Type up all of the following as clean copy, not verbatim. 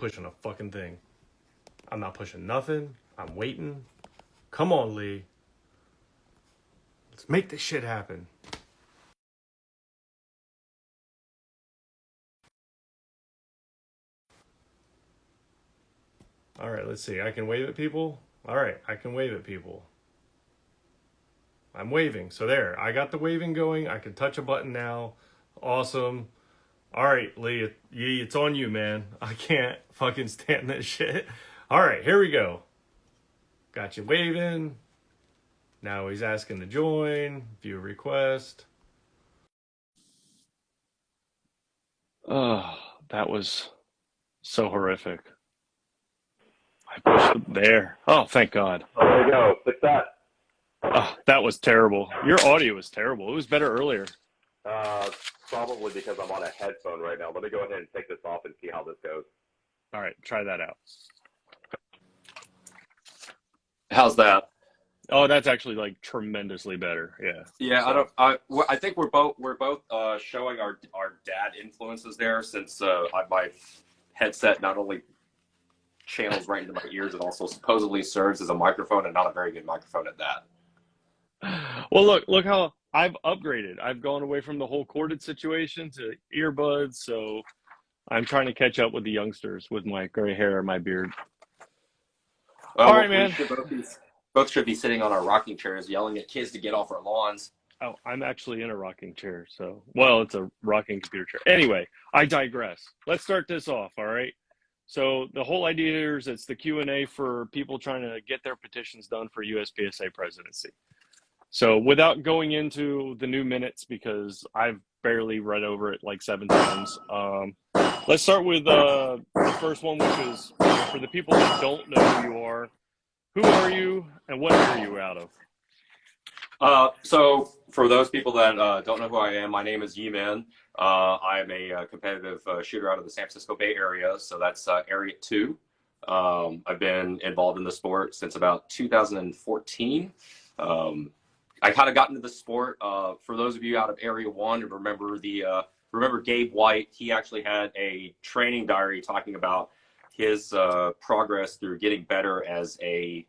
pushing a fucking thing. I'm not pushing nothing. I'm waiting. Come on, Lee. Let's make this shit happen. All right, let's see. I can wave at people. All right, I can wave at people. I'm waving. So there, I got the waving going. I can touch a button now. Awesome. All right, Lee, Yee, it's on you, man. I can't fucking stand this shit. All right, here we go. Got you waving. Now he's asking to join. View request. Oh, that was so horrific. I pushed it there. Oh, thank God. Oh, there you go. Fix that. Oh, that was terrible. Your audio was terrible. It was better earlier. Probably because I'm on a headphone right now. Let me go ahead and take this off and see how this goes. All right, try that out. How's that? Oh, that's actually like tremendously better. Yeah. Yeah, so. I think we're both showing our dad influences there, since my headset not only channels right into my ears, it also supposedly serves as a microphone, and not a very good microphone at that. Well, look how I've upgraded. I've gone away from the whole corded situation to earbuds, so I'm trying to catch up with the youngsters with my gray hair and my beard. All right, man. Both should be sitting on our rocking chairs yelling at kids to get off our lawns. Oh, I'm actually in a rocking chair, so, well, it's a rocking computer chair. Anyway, I digress. Let's start this off, all right? So the whole idea here is it's the Q&A for people trying to get their petitions done for USPSA presidency. So without going into the new minutes, because I've barely read over it like 7 times, let's start with the first one, which is for the people that don't know who you are. Who are you, and what are you out of? So for those people that don't know who I am, my name is Yee-Min. I am a competitive shooter out of the San Francisco Bay Area, so that's Area 2. I've been involved in the sport since about 2014. I kind of got into the sport. For those of you out of Area 1 who remember Gabe White, he actually had a training diary talking about his progress through getting better as a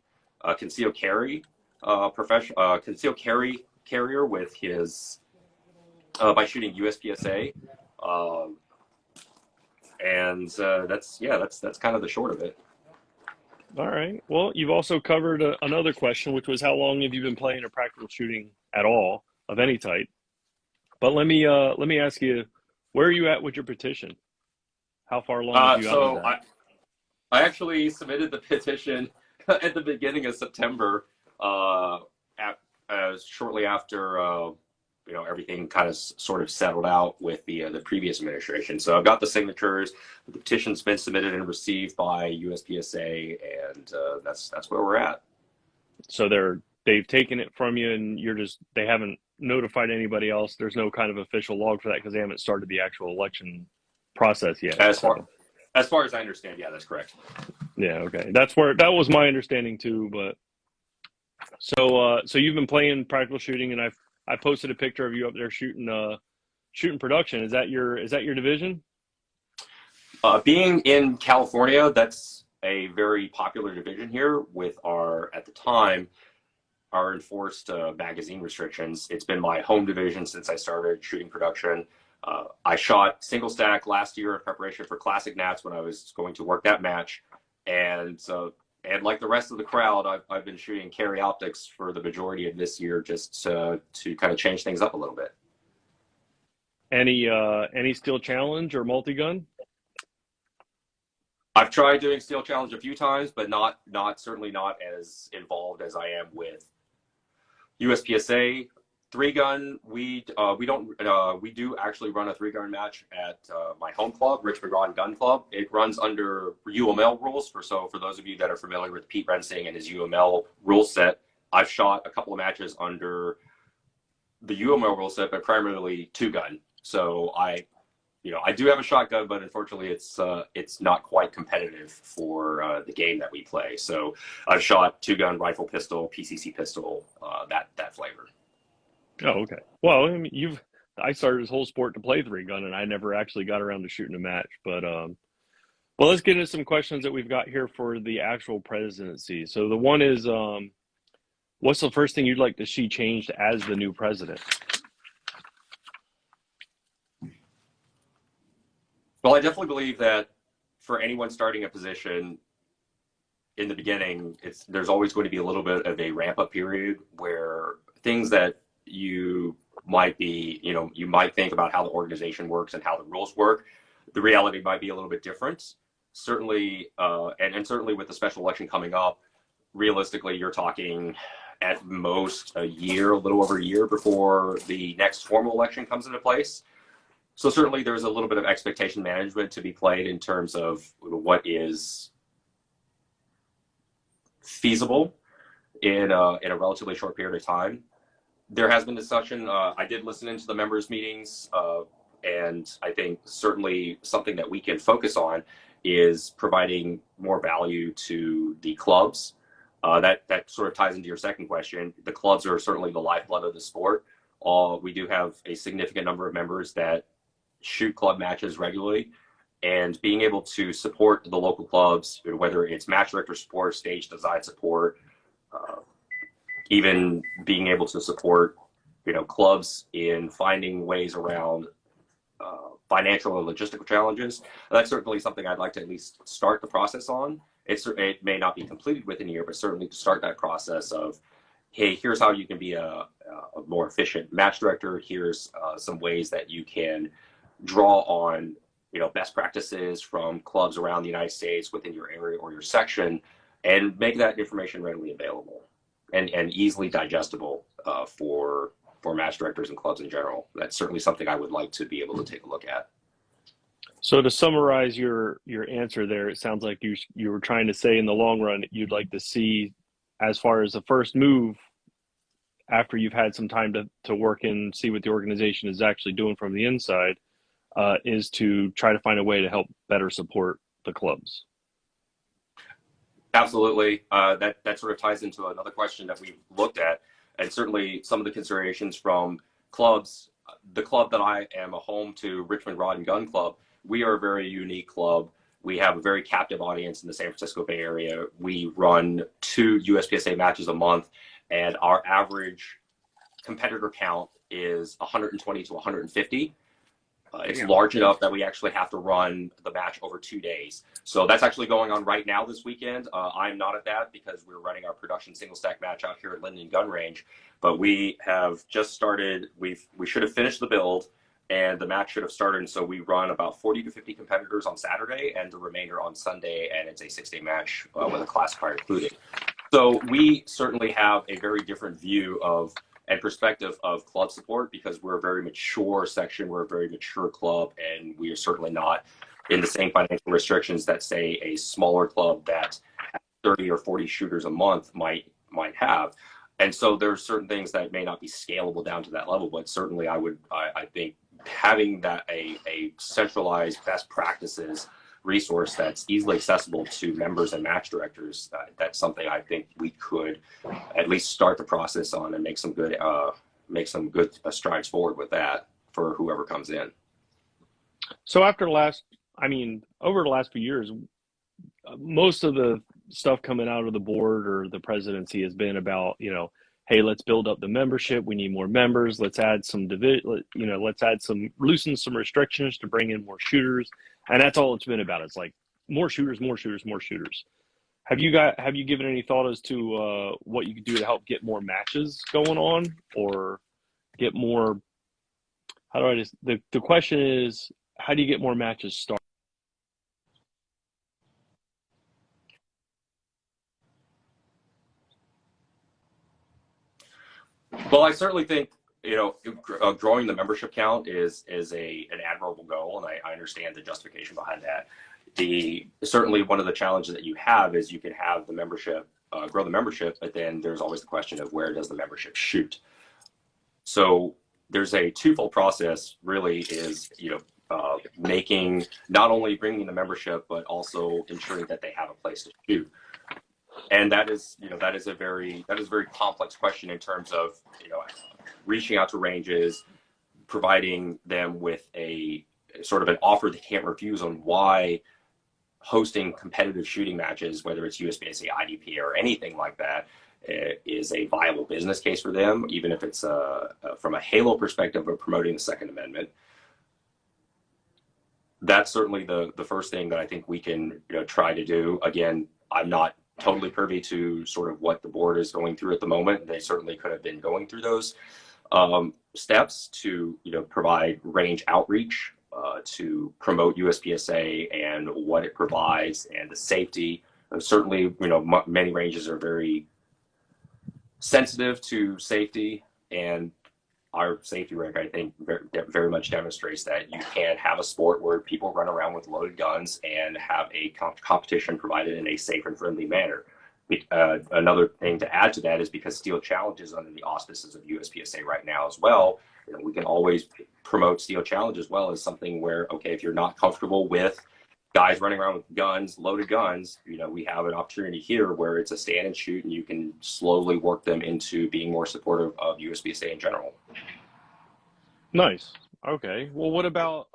concealed carry concealed carrier with his by shooting USPSA, and that's kind of the short of it. All right. Well, you've also covered another question, which was how long have you been playing or practical shooting at all of any type? But let me ask you, where are you at with your petition? How far along have you out with that? I actually submitted the petition at the beginning of September, shortly after everything kind of sort of settled out with the previous administration. So I've got the signatures. The petition's been submitted and received by USPSA, and that's where we're at. So they've taken it from you, and they haven't notified anybody else. There's no kind of official log for that because they haven't started the actual election process yet. As far as I understand, yeah, that's correct. Yeah, okay. That was my understanding too. But so you've been playing practical shooting, and I posted a picture of you up there shooting production. Is that your division? Being in California, that's a very popular division here with at the time, our enforced magazine restrictions. It's been my home division since I started shooting production. I shot single stack last year in preparation for Classic Nats when I was going to work that match. And like the rest of the crowd, I've been shooting carry optics for the majority of this year, just to kind of change things up a little bit. Any steel challenge or multi-gun? I've tried doing steel challenge a few times, but certainly not as involved as I am with USPSA. 3-gun, we do actually run a 3-gun match at my home club, Rich McGraw Gun Club. It runs under UML rules. For those of you that are familiar with Pete Rensing and his UML rule set, I've shot a couple of matches under the UML rule set, but primarily 2-gun. So I do have a shotgun, but unfortunately it's not quite competitive for the game that we play. So I've shot 2-gun, rifle, pistol, PCC pistol, that flavor. Oh, okay. Well, I mean, I started this whole sport to play 3-gun, and I never actually got around to shooting a match. But Well, let's get into some questions that we've got here for the actual presidency. So the one is, what's the first thing you'd like to see changed as the new president? Well, I definitely believe that for anyone starting a position in the beginning, there's always going to be a little bit of a ramp up period where things that you might be, you might think about how the organization works and how the rules work. The reality might be a little bit different. Certainly, and certainly with the special election coming up, realistically, you're talking at most a year, a little over a year before the next formal election comes into place. So certainly there's a little bit of expectation management to be played in terms of what is feasible in a relatively short period of time. There has been discussion. I did listen into the members' meetings, and I think certainly something that we can focus on is providing more value to the clubs. That sort of ties into your second question. The clubs are certainly the lifeblood of the sport. We do have a significant number of members that shoot club matches regularly, and being able to support the local clubs, whether it's match director support, stage design support, even being able to support, clubs in finding ways around financial or logistical challenges. That's certainly something I'd like to at least start the process on. It may not be completed within a year, but certainly to start that process of, hey, here's how you can be a more efficient match director. Here's some ways that you can draw on, best practices from clubs around the United States within your area or your section, and make that information readily available and easily digestible for match directors and clubs in general. That's certainly something I would like to be able to take a look at. So to summarize your answer there, it sounds like you were trying to say in the long run, you'd like to see, as far as the first move, after you've had some time to work and see what the organization is actually doing from the inside, is to try to find a way to help better support the clubs. Absolutely. That sort of ties into another question that we've looked at, and certainly some of the considerations from clubs. The club that I am a home to, Richmond Rod and Gun Club, we are a very unique club. We have a very captive audience in the San Francisco Bay Area. We run 2 USPSA matches a month, and our average competitor count is 120 to 150. It's large enough that we actually have to run the match over 2 days. So that's actually going on right now this weekend. I'm not at that because we're running our production single stack match out here at Linden Gun Range. But we have just started. We should have finished the build, and the match should have started. And so we run about 40 to 50 competitors on Saturday and the remainder on Sunday. And it's a 6-day match with a classifier included. So we certainly have a very different view of and perspective of club support, because we're a very mature section, we're a very mature club, and we are certainly not in the same financial restrictions that, say, a smaller club that has 30 or 40 shooters a month might have. And so there's certain things that may not be scalable down to that level, but certainly I think having that a centralized best practices resource that's easily accessible to members and match directors, that's something I think we could at least start the process on and make some good strides forward with that for whoever comes in. So over the last few years, most of the stuff coming out of the board or the presidency has been about, hey, let's build up the membership. We need more members. Let's add some loosen some restrictions to bring in more shooters. And that's all it's been about. It's like more shooters, more shooters, more shooters. Have you given any thought as to what you could do to help get more matches going on, or get more? The question is, how do you get more matches started? Well, I certainly think growing the membership count is an admirable goal, and I understand the justification behind that. Certainly one of the challenges that you have is you can have the membership grow the membership, but then there's always the question of where does the membership shoot. So there's a twofold process. Really, is making, not only bringing the membership, but also ensuring that they have a place to shoot. And that is a very complex question in terms of reaching out to ranges, providing them with a sort of an offer they can't refuse on why hosting competitive shooting matches, whether it's USPSA, IDP, or anything like that, is a viable business case for them, even if it's from a halo perspective of promoting the Second Amendment. That's certainly the first thing that I think we can try to do. Again, I'm not totally privy to sort of what the board is going through at the moment. They certainly could have been going through those steps to provide range outreach, to promote USPSA and what it provides and the safety. And certainly, many ranges are very sensitive to safety, and our safety record, I think, very much demonstrates that you can have a sport where people run around with loaded guns and have a competition provided in a safe and friendly manner. Another thing to add to that is because Steel Challenge is under the auspices of USPSA right now as well, we can always promote Steel Challenge as well as something where, okay, if you're not comfortable with guys running around with guns, loaded guns, we have an opportunity here where it's a stand and shoot, and you can slowly work them into being more supportive of USPSA in general. Nice. Okay. Well, what about,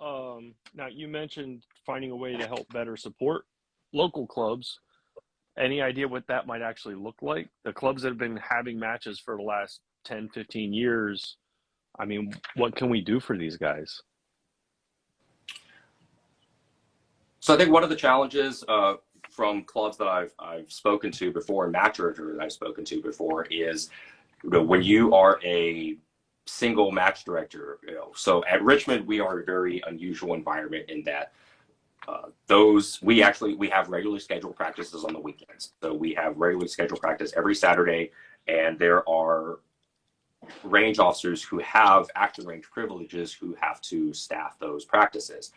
now you mentioned finding a way to help better support local clubs. Any idea what that might actually look like? The clubs that have been having matches for the last 10, 15 years, I mean, what can we do for these guys? So I think one of the challenges from clubs that I've spoken to before, and match directors that I've spoken to before, is when you are a single match director. So at Richmond, we are a very unusual environment in that we have regularly scheduled practices on the weekends. So we have regularly scheduled practice every Saturday, and there are range officers who have active range privileges who have to staff those practices.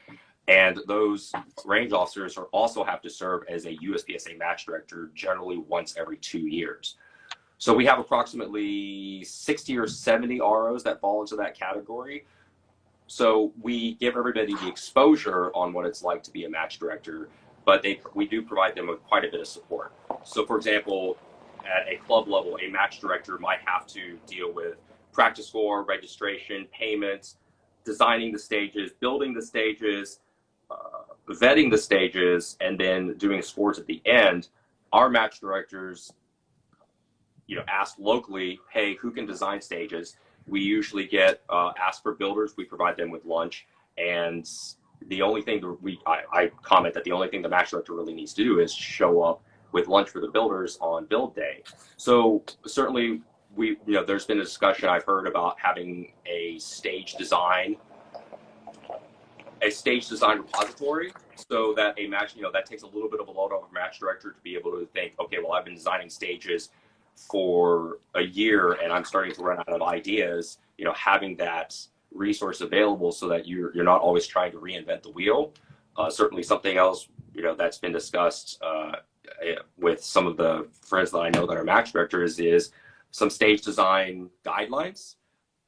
And those range officers also have to serve as a USPSA match director generally once every 2 years. So we have approximately 60 or 70 ROs that fall into that category. So we give everybody the exposure on what it's like to be a match director, but we do provide them with quite a bit of support. So for example, at a club level, a match director might have to deal with practice score, registration, payments, designing the stages, building the stages, vetting the stages, and then doing scores at the end. Our match directors, ask locally, hey, who can design stages? We usually get asked for builders. We provide them with lunch, and the only thing I comment that the only thing the match director really needs to do is show up with lunch for the builders on build day. So certainly there's been a discussion I've heard about having a stage design repository, so that a match, that takes a little bit of a load off a match director to be able to think, okay, well, I've been designing stages for a year and I'm starting to run out of ideas. Having that resource available so that you're not always trying to reinvent the wheel. Certainly something else, that's been discussed with some of the friends that I know that are match directors is some stage design guidelines.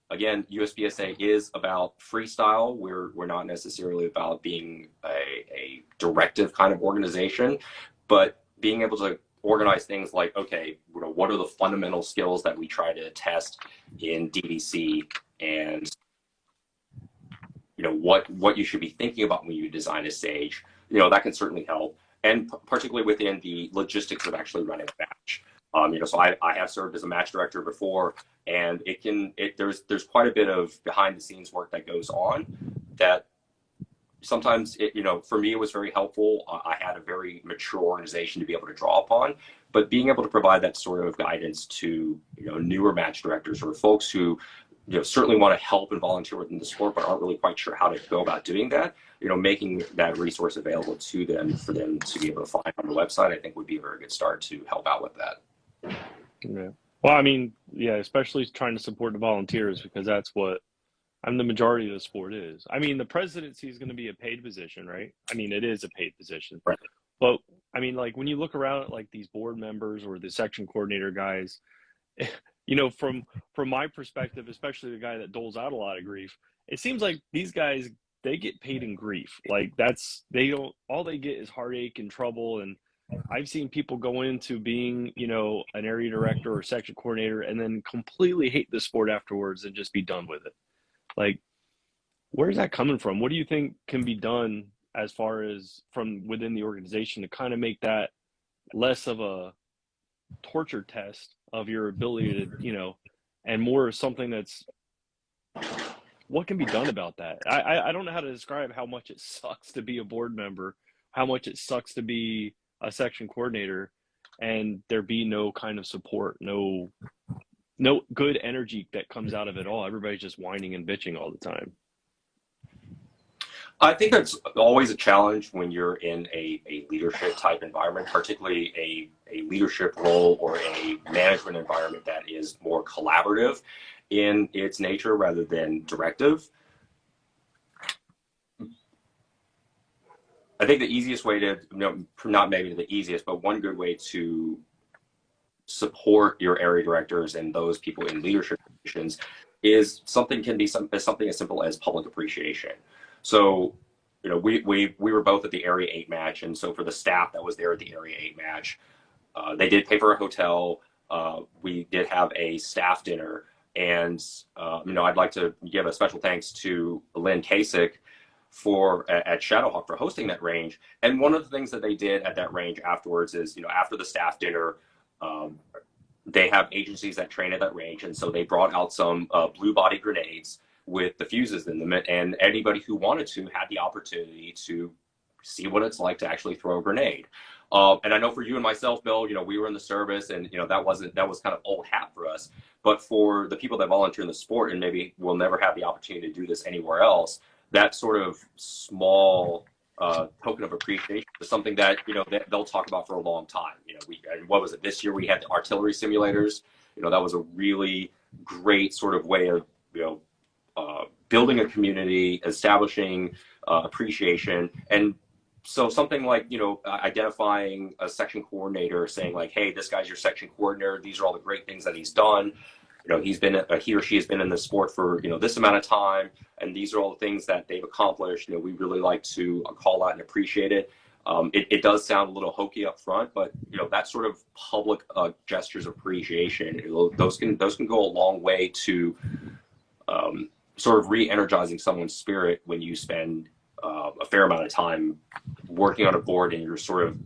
Again, USPSA is about freestyle. We're not necessarily about being a directive kind of organization, but being able to organize things like, okay, what are the fundamental skills that we try to test in DDC, and what you should be thinking about when you design a stage. That can certainly help, and particularly within the logistics of actually running a match. So I have served as a match director before, and there's quite a bit of behind the scenes work that goes on that sometimes for me, it was very helpful. I had a very mature organization to be able to draw upon, but being able to provide that sort of guidance to newer match directors or folks who certainly want to help and volunteer within the sport, but aren't really quite sure how to go about doing that. Making that resource available to them for them to be able to find on the website, I think would be a very good start to help out with that. Yeah. Well, I mean, yeah, especially trying to support the volunteers, because that's what the majority of the sport is. I mean, the presidency is going to be a paid position, right? I mean, it is a paid position. Right. But I mean, like when you look around at like these board members or the section coordinator guys, from my perspective, especially the guy that doles out a lot of grief, it seems like these guys, they get paid in grief. Like all they get is heartache and trouble. And I've seen people go into being, an area director or section coordinator and then completely hate the sport afterwards and just be done with it. Like, where's that coming from? What do you think can be done as far as from within the organization to kind of make that less of a torture test of your ability to, and more something that's what can be done about that. I don't know how to describe how much it sucks to be a board member, how much it sucks to be a section coordinator, and there be no kind of support, no good energy that comes out of it all. Everybody's just whining and bitching all the time. I think that's always a challenge when you're in a leadership type environment, particularly a leadership role or a management environment that is more collaborative in its nature rather than directive. I think the easiest way to, not maybe the easiest, but one good way to support your area directors and those people in leadership positions is something as simple as public appreciation. So, we were both at the Area 8 match, and so for the staff that was there at the Area 8 match, they did pay for a hotel. We did have a staff dinner, and I'd like to give a special thanks to Lynn Kasich at Shadowhawk for hosting that range. And one of the things that they did at that range afterwards is, after the staff dinner, they have agencies that train at that range, and so they brought out some blue body grenades with the fuses in them, and anybody who wanted to had the opportunity to see what it's like to actually throw a grenade. And I know for you and myself, Bill, we were in the service, and that was kind of old hat for us. But for the people that volunteer in the sport and maybe will never have the opportunity to do this anywhere else, that sort of small token of appreciation is something that that they'll talk about for a long time. And what was it this year? We had the artillery simulators. That was a really great sort of way of building a community, establishing appreciation. And so something like identifying a section coordinator, saying like, hey, this guy's your section coordinator, these are all the great things that he's done. He or she has been in the sport for this amount of time, and these are all the things that they've accomplished. We really like to call out and appreciate it. It does sound a little hokey up front, but that sort of public gestures of appreciation, those can go a long way to sort of re-energizing someone's spirit when you spend a fair amount of time working on a board and you're sort of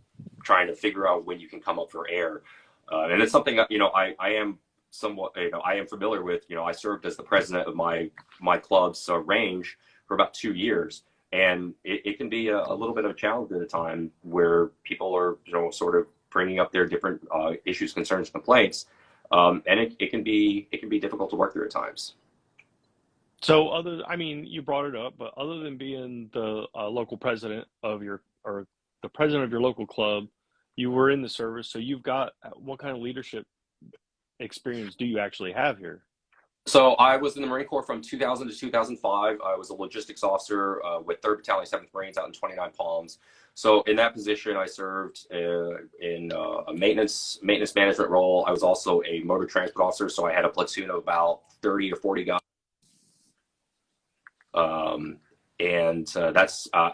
trying to figure out when you can come up for air. And it's something that I am somewhat I am familiar with. I served as the president of my club's range for about 2 years, and it can be a little bit of a challenge at a time where people are sort of bringing up their different issues, concerns, complaints, and it can be difficult to work through at times. So you brought it up, but other than being the local president of the president of your local club, you were in the service. So you've got, what kind of leadership experience do you actually have here? So I was in the Marine Corps from 2000 to 2005. I was a logistics officer with 3rd Battalion, 7th Marines out in 29 Palms. So in that position, I served in a maintenance management role. I was also a motor transport officer, so I had a platoon of about 30 to 40 guys.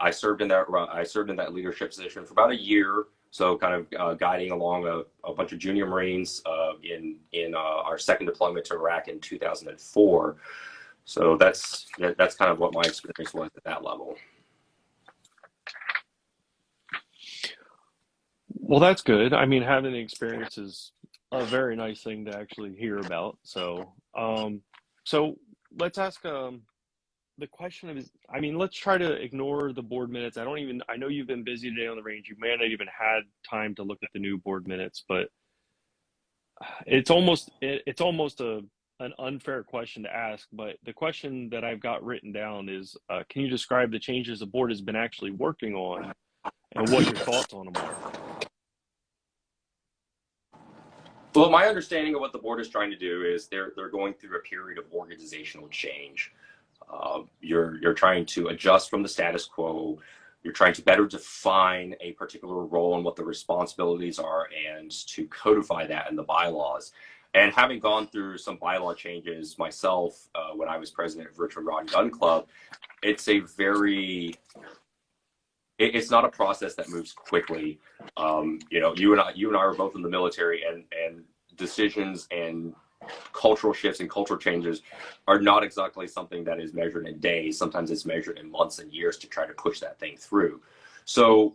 I served in that leadership position for about a year. So kind of guiding along a bunch of junior Marines in our second deployment to Iraq in 2004. So that's kind of what my experience was at that level. Well, that's good. Having the experience is a very nice thing to actually hear about. So, so let's ask the question is, let's try to ignore the board minutes. I know you've been busy today on the range. You may not even had time to look at the new board minutes, but it's almost an unfair question to ask. But the question that I've got written down is, can you describe the changes the board has been actually working on and what your thoughts on them are? Well, my understanding of what the board is trying to do is they're going through a period of organizational change. You're trying to adjust from the status quo. You're trying to better define a particular role and what the responsibilities are, and to codify that in the bylaws. And having gone through some bylaw changes myself when I was president of Richmond Rod and Gun Club, it's it's not a process that moves quickly. You and I were both in the military, and decisions and cultural shifts and cultural changes are not exactly something that is measured in days. Sometimes it's measured in months and years to try to push that thing through. So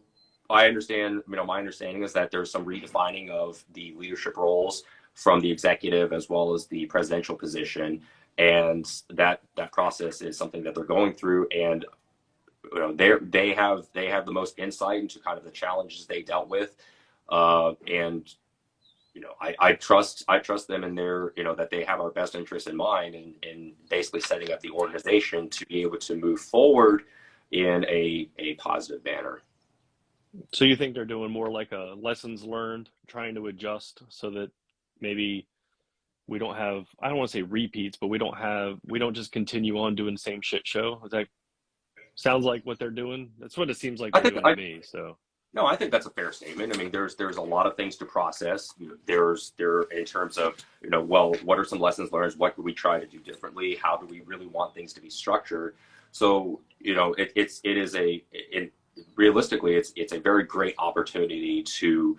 I understand, my understanding is that there's some redefining of the leadership roles from the executive as well as the presidential position. And that process is something that they're going through. And they have the most insight into kind of the challenges they dealt with. And I trust them in their, that they have our best interests in mind, and basically setting up the organization to be able to move forward in a positive manner. So you think they're doing more like a lessons learned, trying to adjust so that maybe we don't have, I don't want to say repeats, but we don't just continue on doing the same shit show. Is that sounds like what they're doing? That's what it seems like I they're think doing to me. So No, I think that's a fair statement. I mean, there's a lot of things to process. There in terms of, well, what are some lessons learned? What could we try to do differently? How do we really want things to be structured? So, realistically, it's a very great opportunity to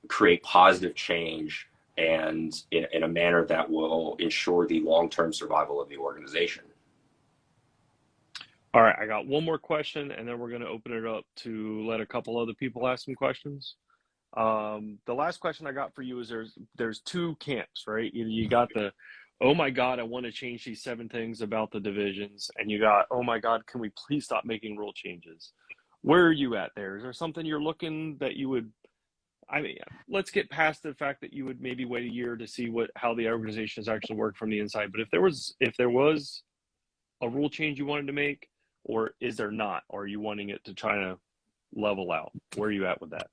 create positive change, and in a manner that will ensure the long-term survival of the organization. all right, I got one more question, and then we're going to open it up to let a couple other people ask some questions. The last question I got for you is there's two camps, right? You got the, oh my God, I want to change these 7 things about the divisions, and you got, oh my God, can we please stop making rule changes? Where are you at there? Is there something you're looking that you would, I mean, let's get past the fact that you would maybe wait a year to see how the organization has actually worked from the inside. But if there was a rule change you wanted to make, or is there not? Or are you wanting it to try to level out? Where are you at with that?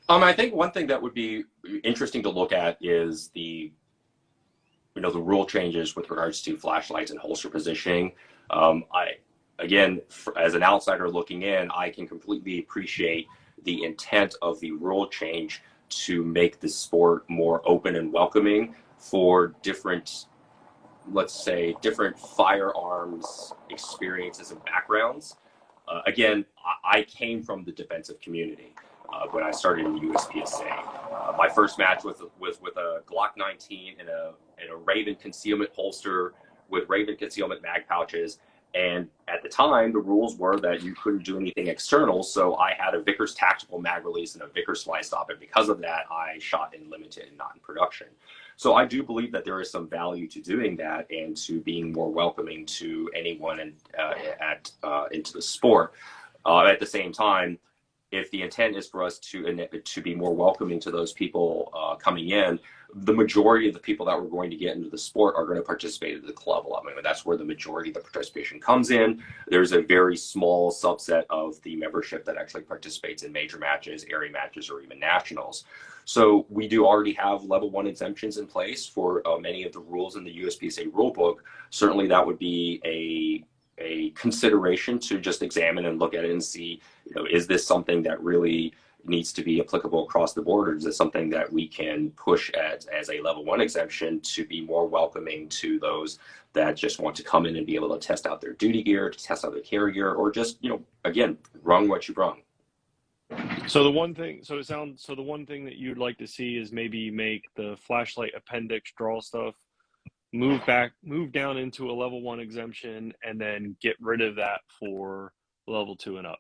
I think one thing that would be interesting to look at is the rule changes with regards to flashlights and holster positioning. Again, as an outsider looking in, I can completely appreciate the intent of the rule change to make the sport more open and welcoming for different, let's say, different firearms experiences and backgrounds. Again, I came from the defensive community when I started in the USPSA. My first match was with a Glock 19 in a Raven concealment holster with Raven concealment mag pouches. And at the time, the rules were that you couldn't do anything external. So I had a Vickers tactical mag release and a Vickers slice stop. And because of that, I shot in limited and not in production. So I do believe that there is some value to doing that and to being more welcoming to anyone into the sport. At the same time, if the intent is for us to be more welcoming to those people coming in, the majority of the people that we're going to get into the sport are going to participate at the club level. I mean, that's where the majority of the participation comes in. There's a very small subset of the membership that actually participates in major matches, area matches, or even nationals. So we do already have level 1 exemptions in place for many of the rules in the USPSA rulebook. Certainly that would be a consideration to just examine and look at it and see, is this something that really needs to be applicable across the board, or is this something that we can push as a level 1 exemption to be more welcoming to those that just want to come in and be able to test out their duty gear, to test out their carry gear, or just, again, rung what you brung. So the one thing that you'd like to see is maybe make the flashlight appendix draw stuff move down into a level 1 exemption, and then get rid of that for level 2 and up.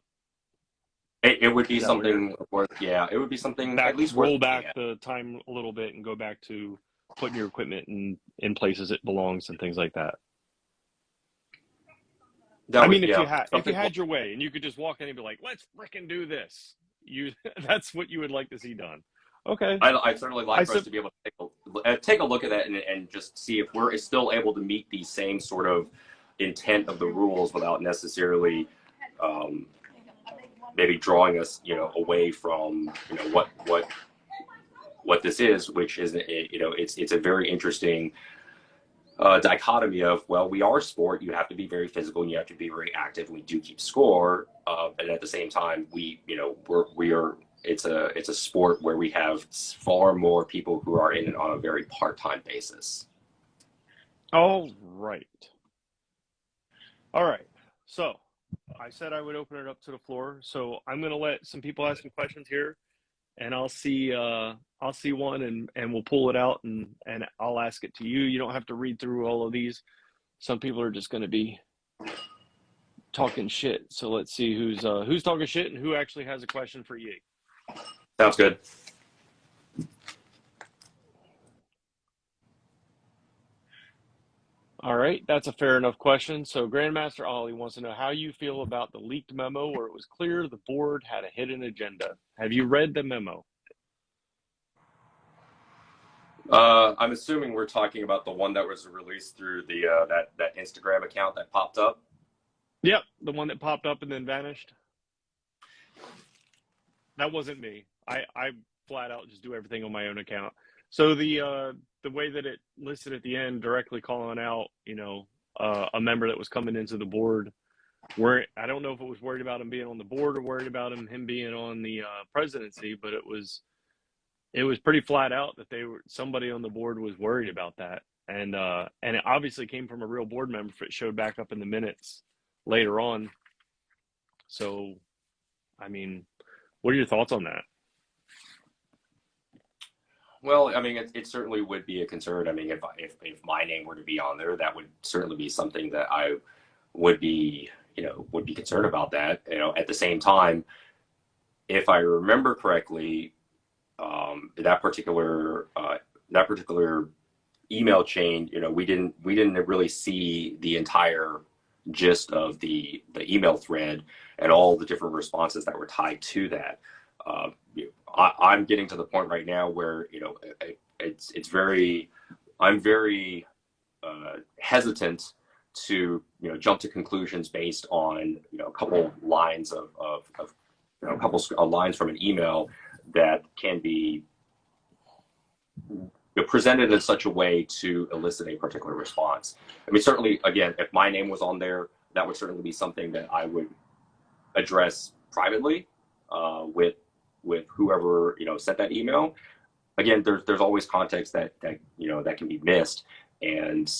It would be something worth, it would be something at least roll back the time a little bit and go back to putting your equipment in places it belongs and things like that. If you had your way and you could just walk in and be like, let's frickin' do this, that's what you would like to see done. Okay. I certainly like for us to be able to take a look at that and just see if we're still able to meet the same sort of intent of the rules without necessarily maybe drawing us, away from, what this is, which is, it's a very interesting dichotomy of, well, we are sport. You have to be very physical and you have to be very active. And we do keep score, and at the same time, it's a sport where we have far more people who are in it on a very part-time basis. All right. So I said I would open it up to the floor. So I'm going to let some people ask some questions here, and I'll see one and we'll pull it out and I'll ask it to you. You don't have to read through all of these. Some people are just going to be talking shit. So let's see who's talking shit and who actually has a question for Yee. Sounds good. All right, that's a fair enough question. So Grandmaster Ollie wants to know how you feel about the leaked memo where it was clear the board had a hidden agenda. Have you read the memo? I'm assuming we're talking about the one that was released through the that Instagram account that popped up. Yep, the one that popped up and then vanished. That wasn't me. I flat out just do everything on my own account. So the way that it listed at the end, directly calling out, a member that was coming into the board, where I don't know if it was worried about him being on the board or worried about him being on the presidency, but it was pretty flat out that somebody on the board was worried about that, and it obviously came from a real board member if it showed back up in the minutes later on. So, I mean, what are your thoughts on that? Well, I mean, it certainly would be a concern. I mean, if my name were to be on there, that would certainly be something that I would be concerned about. That, at the same time, if I remember correctly, that particular email chain, we didn't really see the entire gist of the email thread and all the different responses that were tied to that. I'm getting to the point right now where I'm very hesitant to jump to conclusions based on a couple lines of a couple lines from an email that can be presented in such a way to elicit a particular response. I mean, certainly, again, if my name was on there, that would certainly be something that I would address privately with whoever sent that email. Again, there's always context that can be missed, and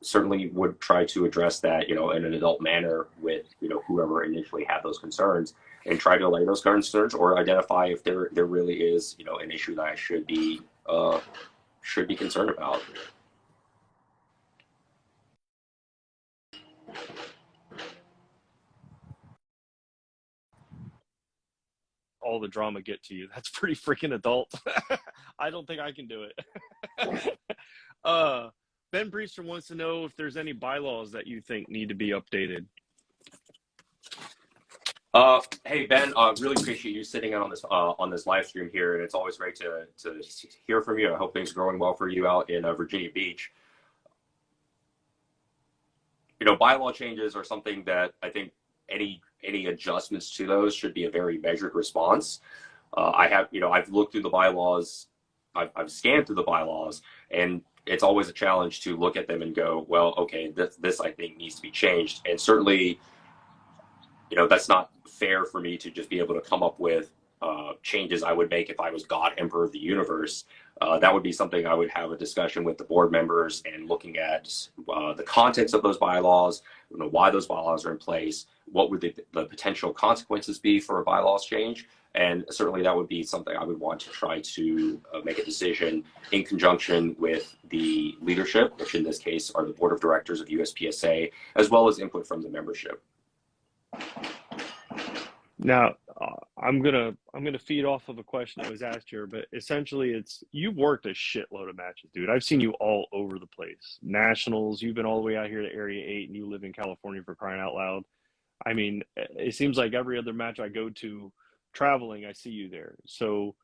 certainly would try to address that in an adult manner with whoever initially had those concerns, and try to allay those concerns or identify if there really is an issue that I should be concerned about. All the drama get to you. That's pretty freaking adult. I don't think I can do it. Ben Priester wants to know if there's any bylaws that you think need to be updated. Hey Ben, really appreciate you sitting in on this live stream here, and it's always great to hear from you. I hope things are going well for you out in Virginia Beach. Bylaw changes are something that I think any adjustments to those should be a very measured response. I've looked through the bylaws, I've scanned through the bylaws, and it's always a challenge to look at them and go, well, okay, this I think needs to be changed. And certainly, that's not fair for me to just be able to come up with changes I would make if I was God, Emperor of the universe. That would be something I would have a discussion with the board members and looking at the context of those bylaws, why those bylaws are in place, what would the potential consequences be for a bylaws change. And certainly that would be something I would want to try to make a decision in conjunction with the leadership, which in this case are the board of directors of USPSA, as well as input from the membership. Now, I'm gonna feed off of a question that was asked here, but essentially, you've worked a shitload of matches, dude. I've seen you all over the place. Nationals, you've been all the way out here to Area 8, and you live in California, for crying out loud. I mean, it seems like every other match I go to, traveling, I see you there. So,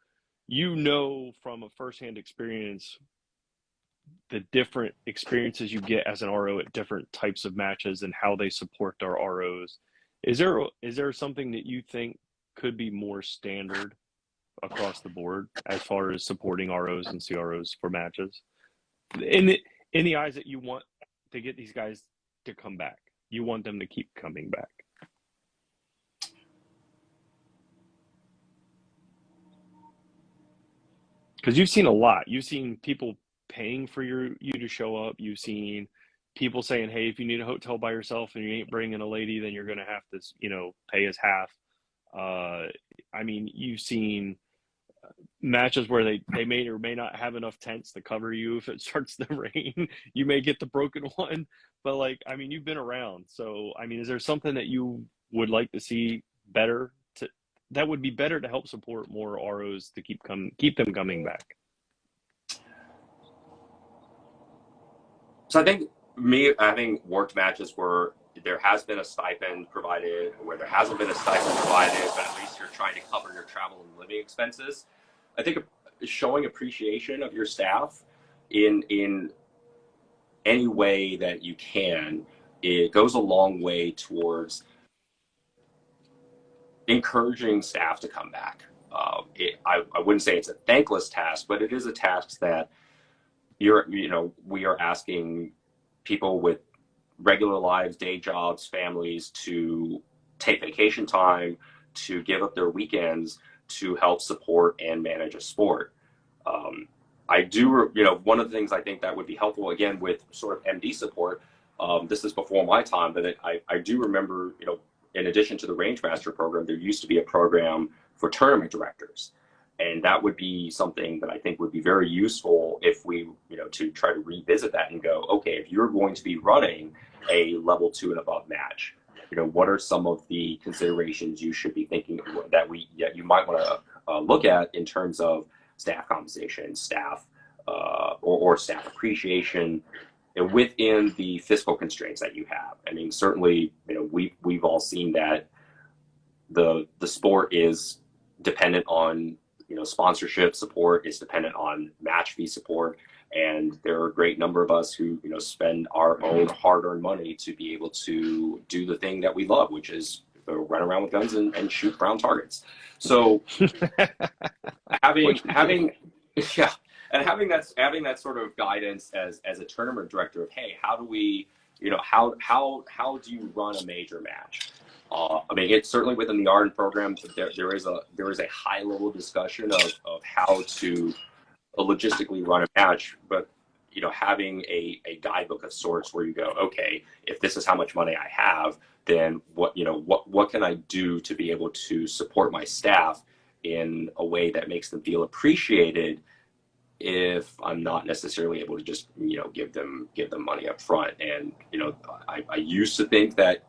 from a firsthand experience, the different experiences you get as an RO at different types of matches and how they support our ROs. Is there something that you think could be more standard across the board as far as supporting ROs and CROs for matches? In the eyes that you want to get these guys to come back, you want them to keep coming back. Because you've seen a lot. You've seen people paying for you to show up. You've seen people saying, hey, if you need a hotel by yourself and you ain't bringing a lady, then you're going to have to, pay us half. I mean, you've seen matches where they may or may not have enough tents to cover you if it starts to rain. You may get the broken one, but like, I mean, you've been around, so I mean, is there something that you would like to see better to that would be better to help support more ROs to keep them coming back? So I think me having worked matches where there has been a stipend provided, where there hasn't been a stipend provided, but at least you're trying to cover your travel and living expenses. I think showing appreciation of your staff in any way that you can, it goes a long way towards encouraging staff to come back. I wouldn't say it's a thankless task, but it is a task that we are asking people with regular lives, day jobs, families to take vacation time, to give up their weekends to help support and manage a sport. I do, one of the things I think that would be helpful, again, with sort of MD support, this is before my time, but I do remember, in addition to the Range Master program, there used to be a program for tournament directors. And that would be something that I think would be very useful if we, to try to revisit that and go, okay, if you're going to be running a level 2 and above match, what are some of the considerations you should be thinking that you might want to look at in terms of staff compensation, staff or staff appreciation, and within the fiscal constraints that you have. I mean, certainly, we've all seen that the sport is dependent on sponsorship support, is dependent on match fee support, and there are a great number of us who spend our own hard-earned money to be able to do the thing that we love, which is run around with guns and shoot brown targets. So having yeah, and having that sort of guidance as a tournament director of, hey, how do we how do you run a major match? I mean, it's certainly within the Arden program. There is a high level discussion of how to logistically run a match, but having a guidebook of sorts where you go, okay, if this is how much money I have, then what can I do to be able to support my staff in a way that makes them feel appreciated if I'm not necessarily able to just give them money up front. And I used to think that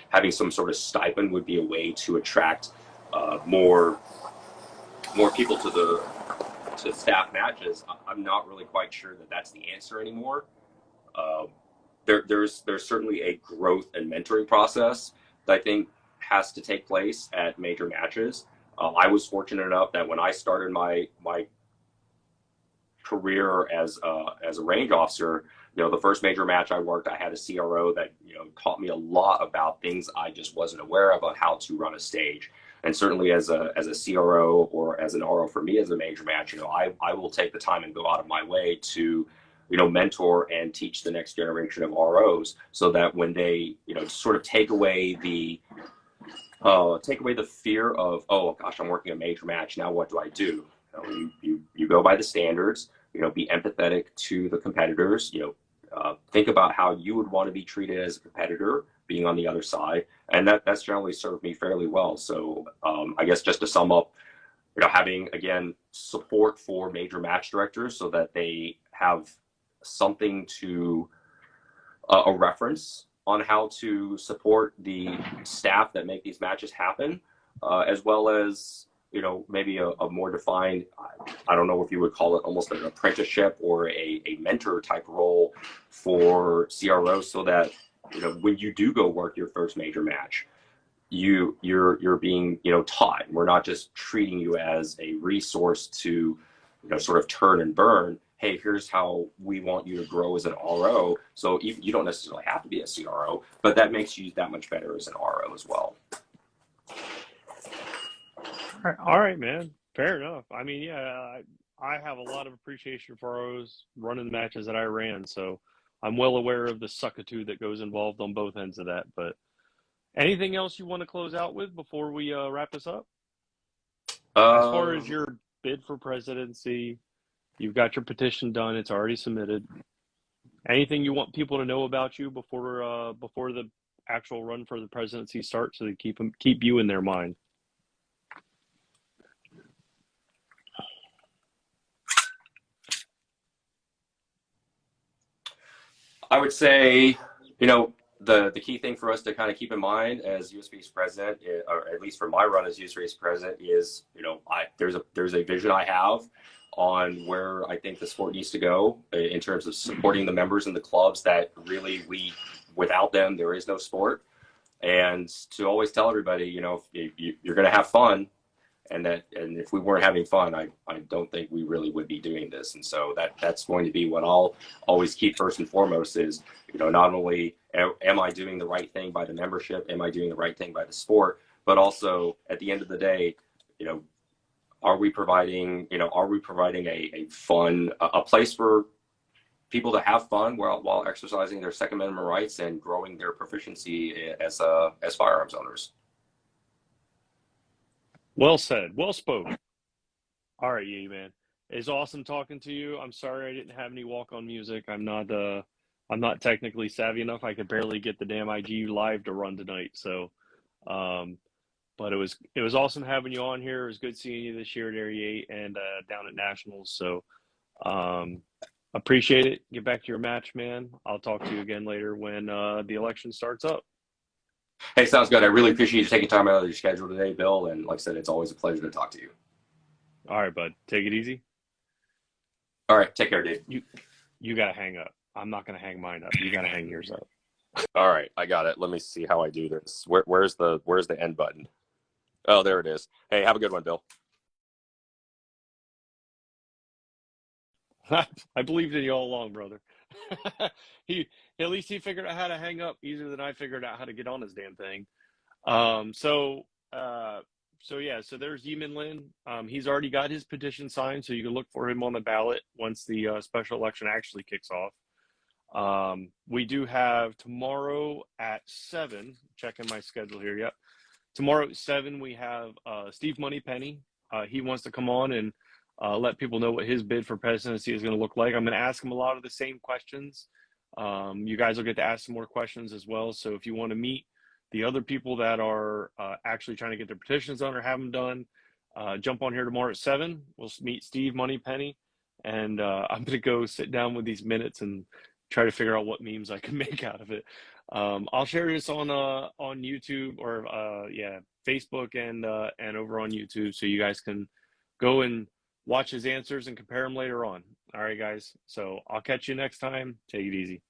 having some sort of stipend would be a way to attract more people to staff matches. I'm not really quite sure that that's the answer anymore. There's certainly a growth and mentoring process that I think has to take place at major matches. I was fortunate enough that when I started my career as a range officer, the first major match I worked, I had a CRO that taught me a lot about things I just wasn't aware of on how to run a stage. And certainly as a CRO or as an RO for me as a major match, I will take the time and go out of my way to mentor and teach the next generation of ROs, so that when they sort of take away the fear of, oh gosh, I'm working a major match, now what do I do? You go by the standards, be empathetic to the competitors, think about how you would want to be treated as a competitor being on the other side. And that's generally served me fairly well. So I guess just to sum up, having, again, support for major match directors so that they have something to a reference on how to support the staff that make these matches happen, as well as maybe a more defined, I don't know if you would call it almost an apprenticeship or a mentor type role for CROs, so that when you do go work your first major match, you're being taught. We're not just treating you as a resource to sort of turn and burn. Hey, here's how we want you to grow as an RO. So you don't necessarily have to be a CRO, but that makes you that much better as an RO as well. All right, man. Fair enough. I mean, yeah, I have a lot of appreciation for ROs running the matches that I ran, so I'm well aware of the suckitude that goes involved on both ends of that. But anything else you want to close out with before we wrap this up? As far as your bid for presidency, you've got your petition done. It's already submitted. Anything you want people to know about you before the actual run for the presidency starts, so they keep you in their mind? I would say, the key thing for us to kind of keep in mind as USPS president, or at least for my run as USPS president, is there's a vision I have on where I think the sport needs to go in terms of supporting the members and the clubs that really without them there is no sport, and to always tell everybody, you're going to have fun. And if we weren't having fun, I don't think we really would be doing this. And so that's going to be what I'll always keep first and foremost is, not only am I doing the right thing by the membership, am I doing the right thing by the sport, but also at the end of the day, are we providing a fun, a place for people to have fun while exercising their Second Amendment rights and growing their proficiency as firearms owners? Well said. Well spoken. All right, Yee-Man. It's awesome talking to you. I'm sorry I didn't have any walk-on music. I'm not technically savvy enough. I could barely get the damn IG live to run tonight. So, but it was awesome having you on here. It was good seeing you this year at Area 8 and down at Nationals. So, appreciate it. Get back to your match, man. I'll talk to you again later when the election starts up. Hey, sounds good. I really appreciate you taking time out of your schedule today, Bill. And like I said, it's always a pleasure to talk to you. All right, bud. Take it easy. All right. Take care, Dave. You got to hang up. I'm not going to hang mine up. You got to hang yours up. All right. I got it. Let me see how I do this. Where's the end button? Oh, there it is. Hey, have a good one, Bill. I believed in you all along, brother. At least he figured out how to hang up easier than I figured out how to get on this damn thing. So there's Yee-Min Lin. He's already got his petition signed, so you can look for him on the ballot once the special election actually kicks off. We do have tomorrow at 7, checking my schedule here. Yep. Tomorrow at 7, we have Steve Moneypenny. He wants to come on and let people know what his bid for presidency is going to look like. I'm going to ask him a lot of the same questions. You guys will get to ask some more questions as well. So if you want to meet the other people that are actually trying to get their petitions done or have them done, jump on here tomorrow at 7. We'll meet Steve Moneypenny, and I'm going to go sit down with these minutes and try to figure out what memes I can make out of it. I'll share this on YouTube or Facebook and over on YouTube, so you guys can go and watch his answers and compare them later on. All right, guys. So I'll catch you next time. Take it easy.